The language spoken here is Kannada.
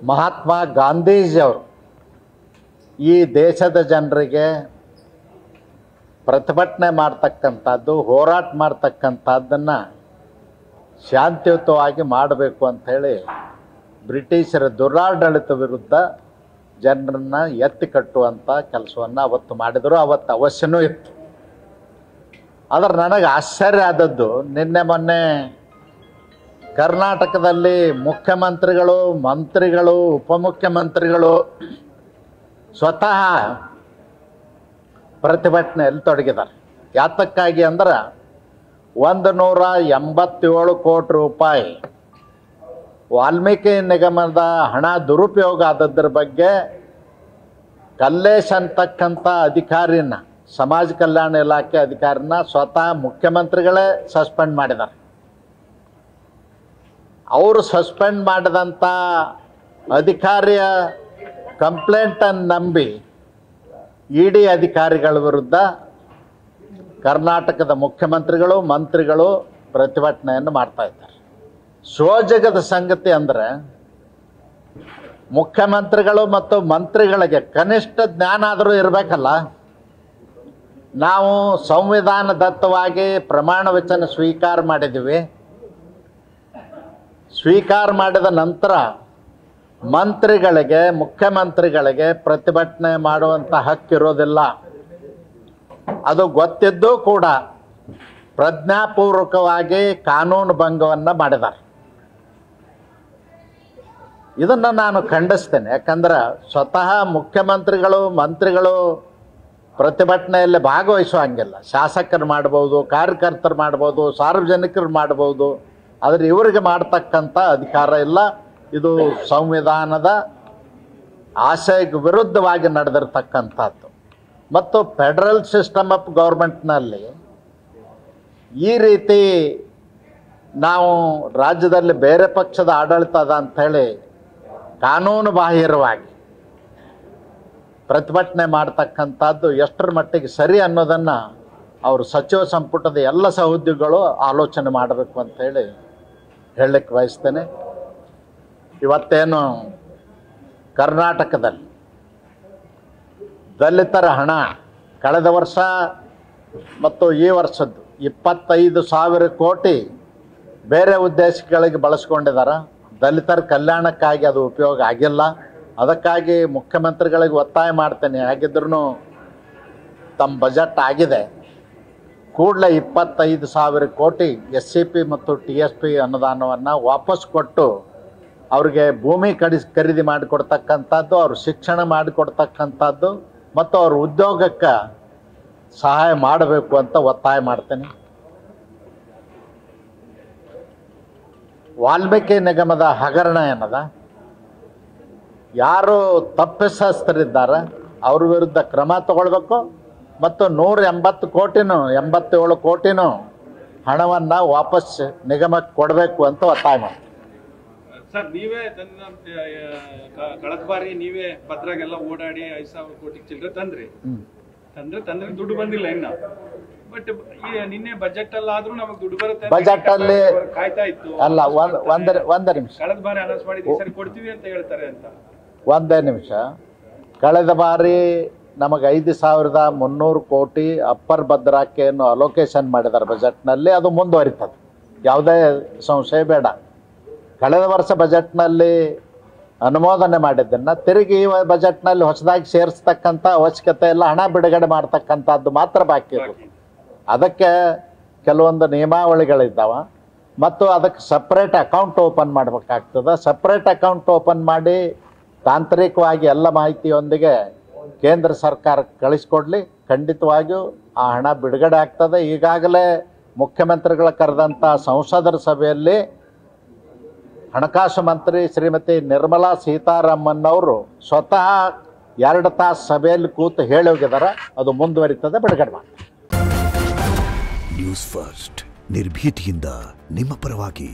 ಮಹಾತ್ಮ ಗಾಂಧೀಜಿಯವರು ಈ ದೇಶದ ಜನರಿಗೆ ಪ್ರತಿಭಟನೆ ಮಾಡ್ತಕ್ಕಂಥದ್ದು, ಹೋರಾಟ ಮಾಡ್ತಕ್ಕಂಥದ್ದನ್ನು ಶಾಂತಿಯುತವಾಗಿ ಮಾಡಬೇಕು ಅಂಥೇಳಿ ಬ್ರಿಟಿಷರ ದುರಾಡಳಿತ ವಿರುದ್ಧ ಜನರನ್ನು ಎತ್ತಿ ಕಟ್ಟುವಂಥ ಕೆಲಸವನ್ನು ಅವತ್ತು ಮಾಡಿದರು. ಅವತ್ತು ಅವಶ್ಯನೂ ಇತ್ತು. ಆದರೆ ನನಗೆ ಆಶ್ಚರ್ಯ ಆದದ್ದು, ನಿನ್ನೆ ಮೊನ್ನೆ ಕರ್ನಾಟಕದಲ್ಲಿ ಮುಖ್ಯಮಂತ್ರಿಗಳು, ಮಂತ್ರಿಗಳು, ಉಪಮುಖ್ಯಮಂತ್ರಿಗಳು ಸ್ವತಃ ಪ್ರತಿಭಟನೆಯಲ್ಲಿ ತೊಡಗಿದ್ದಾರೆ. ಯಾತಕ್ಕಾಗಿ ಅಂದ್ರೆ 187 ಕೋಟಿ ರೂಪಾಯಿ ವಾಲ್ಮೀಕಿ ನಿಗಮದ ಹಣ ದುರುಪಯೋಗ ಆದದ್ರ ಬಗ್ಗೆ ಕಲ್ಲೇಶ್ ಅಂತಕ್ಕಂಥ ಅಧಿಕಾರಿನ, ಸಮಾಜ ಕಲ್ಯಾಣ ಇಲಾಖೆ ಅಧಿಕಾರಿನ ಸ್ವತಃ ಮುಖ್ಯಮಂತ್ರಿಗಳೇ ಸಸ್ಪೆಂಡ್ ಮಾಡಿದ್ದಾರೆ. ಅವರು ಸಸ್ಪೆಂಡ್ ಮಾಡಿದಂಥ ಅಧಿಕಾರಿಯ ಕಂಪ್ಲೇಂಟನ್ನು ನಂಬಿ ಇಡಿ ಅಧಿಕಾರಿಗಳ ವಿರುದ್ಧ ಕರ್ನಾಟಕದ ಮುಖ್ಯಮಂತ್ರಿಗಳು, ಮಂತ್ರಿಗಳು ಪ್ರತಿಭಟನೆಯನ್ನು ಮಾಡ್ತಾ ಇದ್ದಾರೆ. ಸೋಜಗದ ಸಂಗತಿ ಅಂದರೆ ಮುಖ್ಯಮಂತ್ರಿಗಳು ಮತ್ತು ಮಂತ್ರಿಗಳಿಗೆ ಕನಿಷ್ಠ ಜ್ಞಾನ ಆದರೂ ಇರಬೇಕಲ್ಲ. ನಾವು ಸಂವಿಧಾನದತ್ತವಾಗಿ ಪ್ರಮಾಣ ವಚನ ಸ್ವೀಕಾರ ಮಾಡಿದ್ದೀವಿ. ಸ್ವೀಕಾರ ಮಾಡಿದ ನಂತರ ಮಂತ್ರಿಗಳಿಗೆ, ಮುಖ್ಯಮಂತ್ರಿಗಳಿಗೆ ಪ್ರತಿಭಟನೆ ಮಾಡುವಂಥ ಹಕ್ಕಿರೋದಿಲ್ಲ. ಅದು ಗೊತ್ತಿದ್ದೂ ಕೂಡ ಪ್ರಜ್ಞಾಪೂರ್ವಕವಾಗಿ ಕಾನೂನು ಭಂಗವನ್ನು ಮಾಡಿದ್ದಾರೆ. ಇದನ್ನು ನಾನು ಖಂಡಿಸ್ತೇನೆ. ಯಾಕಂದ್ರೆ ಸ್ವತಃ ಮುಖ್ಯಮಂತ್ರಿಗಳು, ಮಂತ್ರಿಗಳು ಪ್ರತಿಭಟನೆಯಲ್ಲಿ ಭಾಗವಹಿಸುವಂಗಿಲ್ಲ. ಶಾಸಕರು ಮಾಡ್ಬೋದು, ಕಾರ್ಯಕರ್ತರು ಮಾಡ್ಬೋದು, ಸಾರ್ವಜನಿಕರು ಮಾಡ್ಬೋದು. ಆದರೆ ಇವರಿಗೆ ಮಾಡ್ತಕ್ಕಂಥ ಅಧಿಕಾರ ಇಲ್ಲ. ಇದು ಸಂವಿಧಾನದ ಆಶಯಕ್ಕೆ ವಿರುದ್ಧವಾಗಿ ನಡೆದಿರ್ತಕ್ಕಂಥದ್ದು. ಮತ್ತು ಫೆಡರಲ್ ಸಿಸ್ಟಮ್ ಆಫ್ ಗೌರ್ಮೆಂಟ್ನಲ್ಲಿ ಈ ರೀತಿ ನಾವು ರಾಜ್ಯದಲ್ಲಿ ಬೇರೆ ಪಕ್ಷದ ಆಡಳಿತ ಅದ ಅಂಥೇಳಿ ಕಾನೂನು ಬಾಹಿರವಾಗಿ ಪ್ರತಿಭಟನೆ ಮಾಡ್ತಕ್ಕಂಥದ್ದು ಎಷ್ಟರ ಮಟ್ಟಿಗೆ ಸರಿ ಅನ್ನೋದನ್ನು ಅವರು ಸಚಿವ ಸಂಪುಟದ ಎಲ್ಲ ಸಹೋದ್ಯೋಗಿಗಳು ಆಲೋಚನೆ ಮಾಡಬೇಕು ಅಂಥೇಳಿ ಹೇಳಲಿಕ್ಕೆ ಬಯಸ್ತೇನೆ. ಇವತ್ತೇನು ಕರ್ನಾಟಕದಲ್ಲಿ ದಲಿತರ ಹಣ ಕಳೆದ ವರ್ಷ ಮತ್ತು ಈ ವರ್ಷದ್ದು 25,000 ಕೋಟಿ ಬೇರೆ ಉದ್ದೇಶಗಳಿಗೆ ಬಳಸ್ಕೊಂಡಿದ್ದಾರೆ. ದಲಿತರ ಕಲ್ಯಾಣಕ್ಕಾಗಿ ಅದು ಉಪಯೋಗ ಆಗಿಲ್ಲ. ಅದಕ್ಕಾಗಿ ಮುಖ್ಯಮಂತ್ರಿಗಳಿಗೆ ಒತ್ತಾಯ ಮಾಡ್ತೇನೆ, ಹಾಗಿದ್ರೂ ತಮ್ಮ ಬಜೆಟ್ ಆಗಿದೆ, ಕೂಡಲೇ 25,000 ಕೋಟಿ SCP ಮತ್ತು TSP ಅನುದಾನವನ್ನು ವಾಪಸ್ ಕೊಟ್ಟು ಅವ್ರಿಗೆ ಭೂಮಿ ಖರೀದಿ ಮಾಡಿಕೊಡ್ತಕ್ಕಂಥದ್ದು, ಅವ್ರ ಶಿಕ್ಷಣ ಮಾಡಿಕೊಡ್ತಕ್ಕಂಥದ್ದು ಮತ್ತು ಅವ್ರ ಉದ್ಯೋಗಕ್ಕೆ ಸಹಾಯ ಮಾಡಬೇಕು ಅಂತ ಒತ್ತಾಯ ಮಾಡ್ತೇನೆ. ವಾಲ್ಮೀಕಿ ನಿಗಮದ ಹಗರಣ ಏನದ, ಯಾರು ತಪ್ಪಿತಸ್ಥರಿದ್ದಾರೆ ಅವ್ರ ವಿರುದ್ಧ ಕ್ರಮ ತಗೊಳ್ಬೇಕು ಮತ್ತು 187 ಕೋಟಿನೂ ಹಣವನ್ನು ವಾಪಸ್ ನಿಗಮಕ್ಕೆ ಕೊಡಬೇಕು ಅಂತ ಒತ್ತಾಯ ಮಾಡ್ತೀನಿ. ಸರ್, ನೀವೇ ಕಳೆದ ಬಾರಿ ನೀವೇ ಭದ್ರಾಗೆಲ್ಲ ಓಡಾಡಿ 5,000 ಕೋಟಿ ಚಿಲ್ಲರೆ ತಂದ್ರೆ ದುಡ್ಡು ಬಂದಿಲ್ಲ ಇನ್ನ. ಬಟ್ ನಿನ್ನೆ ಬಜೆಟ್ ಅಲ್ಲಿ ಆದ್ರೂ ನಮಗೆ ದುಡ್ಡು ಬರುತ್ತೆ, ಬಜೆಟ್ ಅಲ್ಲಿ ಕಾಯ್ತಾ ಇತ್ತು. ಅಲ್ಲ, ಒಂದೇ ನಿಮಿಷ. ಕಳೆದ ಬಾರಿ ಅನೌನ್ಸ್ ಮಾಡಿದ್ವಿ, ಸರಿ ಕೊಡ್ತೀವಿ ಅಂತ ಹೇಳ್ತಾರೆ ಅಂತ. ಒಂದೇ ನಿಮಿಷ. ಕಳೆದ ಬಾರಿ ನಮಗೆ 5,300 ಕೋಟಿ ಅಪ್ಪರ್ ಭದ್ರಾಕ್ಕೆ ಏನು ಅಲೋಕೇಶನ್ ಮಾಡಿದ್ದಾರೆ ಬಜೆಟ್ನಲ್ಲಿ, ಅದು ಮುಂದುವರಿತದೆ, ಯಾವುದೇ ಸಂಶಯ ಬೇಡ. ಕಳೆದ ವರ್ಷ ಬಜೆಟ್ನಲ್ಲಿ ಅನುಮೋದನೆ ಮಾಡಿದ್ದನ್ನು ತಿರುಗಿ ಈ ಬಜೆಟ್ನಲ್ಲಿ ಹೊಸದಾಗಿ ಸೇರಿಸ್ತಕ್ಕಂಥ ಅವಶ್ಯಕತೆ ಇಲ್ಲ. ಹಣ ಬಿಡುಗಡೆ ಮಾಡ್ತಕ್ಕಂಥದ್ದು ಮಾತ್ರ ಬಾಕಿ ಇರೋದು. ಅದಕ್ಕೆ ಕೆಲವೊಂದು ನಿಯಮಾವಳಿಗಳಿದ್ದಾವೆ ಮತ್ತು ಅದಕ್ಕೆ ಸಪ್ರೇಟ್ ಅಕೌಂಟ್ ಓಪನ್ ಮಾಡಬೇಕಾಗ್ತದೆ. ಸಪ್ರೇಟ್ ಅಕೌಂಟ್ ಓಪನ್ ಮಾಡಿ ತಾಂತ್ರಿಕವಾಗಿ ಎಲ್ಲ ಮಾಹಿತಿಯೊಂದಿಗೆ ಕೇಂದ್ರ ಸರ್ಕಾರಕ್ಕೆ ಕಳಿಸ್ಕೊಡ್ಲಿ, ಖಂಡಿತವಾಗಿಯೂ ಆ ಹಣ ಬಿಡುಗಡೆ ಆಗ್ತದೆ. ಈಗಾಗಲೇ ಮುಖ್ಯಮಂತ್ರಿಗಳ ಕರೆದಂಥ ಸಂಸದರ ಸಭೆಯಲ್ಲಿ ಹಣಕಾಸು ಮಂತ್ರಿ ಶ್ರೀಮತಿ ನಿರ್ಮಲಾ ಸೀತಾರಾಮನ್ ಅವರು ಸ್ವತಃ 2 ತಾಸು ಸಭೆಯಲ್ಲಿ ಕೂತು ಹೇಳಿ ಹೋಗಿದ್ದಾರೆ. ಅದು ಮುಂದುವರಿತದೆ, ಬಿಡುಗಡೆ ಮಾಡ್ತಾರೆ. ನ್ಯೂಸ್ ಫಸ್ಟ್, ನಿರ್ಭೀತಿಯಿಂದ ನಿಮ್ಮ ಪರವಾಗಿ.